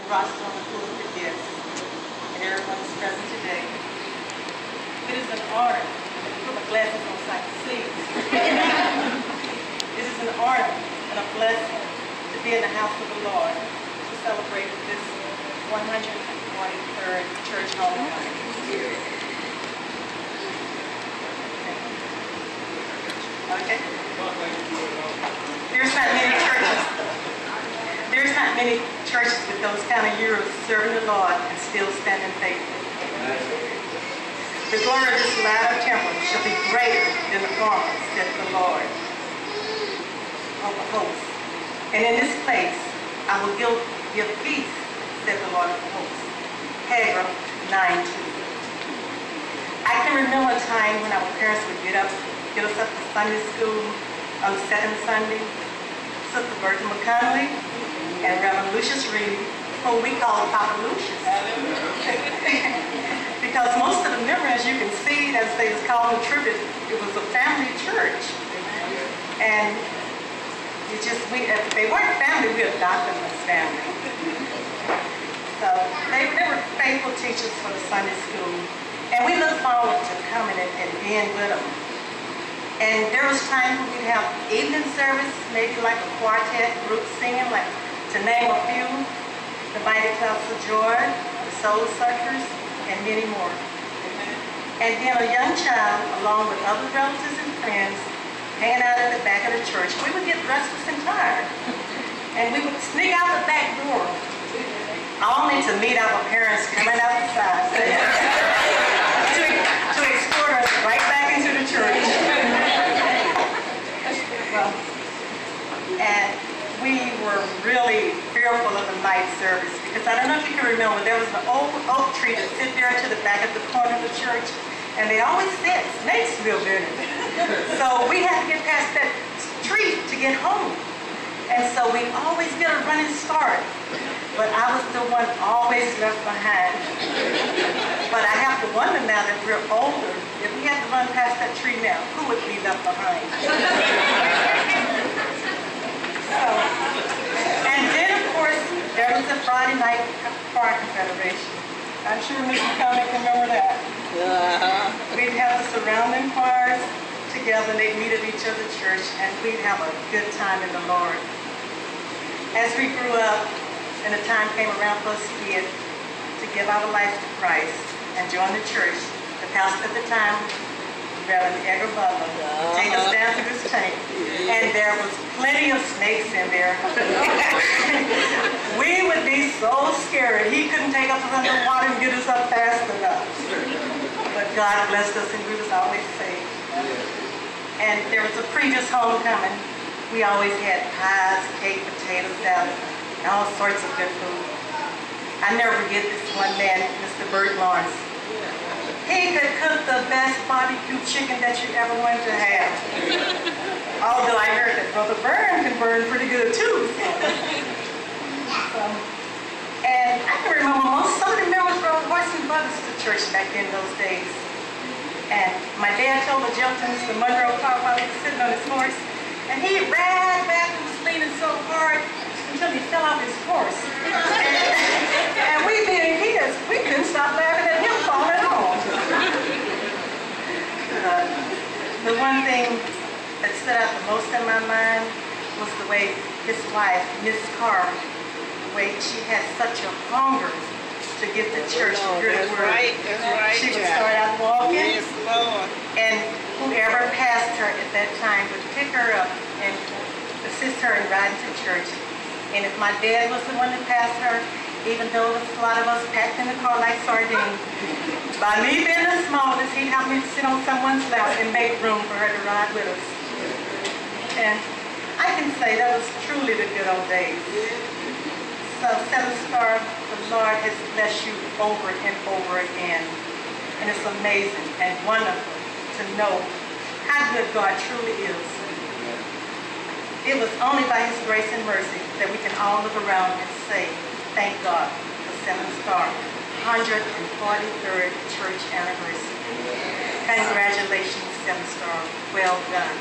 roster on the pulpit gifts, and everyone is present today. It is an honor. Let me put my glasses on so I can see. It is an honor and a blessing to be in the house of the Lord to celebrate this 143rd church homecoming. Okay. There's not many churches with those kind of years serving the Lord and still standing faithful. The glory of this latter temple shall be greater than the former, said the Lord of the hosts. And in this place I will give peace, said the Lord of the hosts. Haggai 9:2. I can remember a time when our parents would get us up to Sunday school on the second Sunday. Sister Bertha McConnelly and Reverend Lucius Reed, whom we call Papa Lucius. Because most of the members, you can see, as they was called in tribute, it was a family church. And it just, if they weren't family, we adopted them as family. So they were faithful teachers for the Sunday school. And we look forward to coming and being with them. And there was times when we'd have evening service, maybe like a quartet group singing, like to name a few, the Mighty Clouds of Joy, the Soul Suckers, and many more. And then a young child, along with other relatives and friends, hanging out at the back of the church, we would get restless and tired. And we would sneak out the back door, only to meet our parents coming out the side to escort us right back into the church. Well, and we were really fearful of the night service because I don't know if you can remember, there was an old oak tree that sit there to the back of the corner of the church, and they always said snakes lived in it. So we had to get past that tree to get home. And so we always get a running start. But I was the one always left behind. But I have to wonder now that we're older, if we had to run past that tree now, who would be left behind? So, and then of course, there was the Friday night choir confederation. I'm sure Mr. Connick can remember that. We'd have the surrounding choirs together, and they'd meet at each other's church, and we'd have a good time in the Lord. As we grew up, and the time came around for us kids to give our lives to Christ and join the church, the pastor at the time, Reverend Edgar Butler, would take us down to this tank, and there was plenty of snakes in there. We would be so scared. He couldn't take us underwater and get us up fast enough. But God blessed us, and we was always safe. And there was a previous homecoming. We always had pies, cake, potatoes, salad, and all sorts of good food. I never forget this one man, Mr. Bert Lawrence. He could cook the best barbecue chicken that you ever wanted to have. Although I heard that Brother Byrne can burn pretty good too. And I can remember some of the members rode horse and buggies to church back in those days. And my dad told the gentleman, Mr. Monroe, while he was sitting on his horse, and he ran back and was leaning so hard until he fell off his horse. And we being kids, we couldn't stop laughing at him falling off. The one thing that stood out the most in my mind was the way his wife, Miss Carr, the way she had such a hunger to get to church to hear the word. That's right. She would start out walking, yes, Lord. And whoever passed her at that time would pick her up and assist her in riding to church. And if my dad was the one that passed her, even though there was a lot of us packed in the car like sardines, by me being the smallest, he helped me to sit on someone's lap and make room for her to ride with us. And I can say that was truly the good old days. So, Seven Star, the Lord has blessed you over and over again. And it's amazing and wonderful to know how good God truly is. It was only by His grace and mercy that we can all look around and say, thank God for Seven Star, 143rd church anniversary. Congratulations, Seven Star. Well done.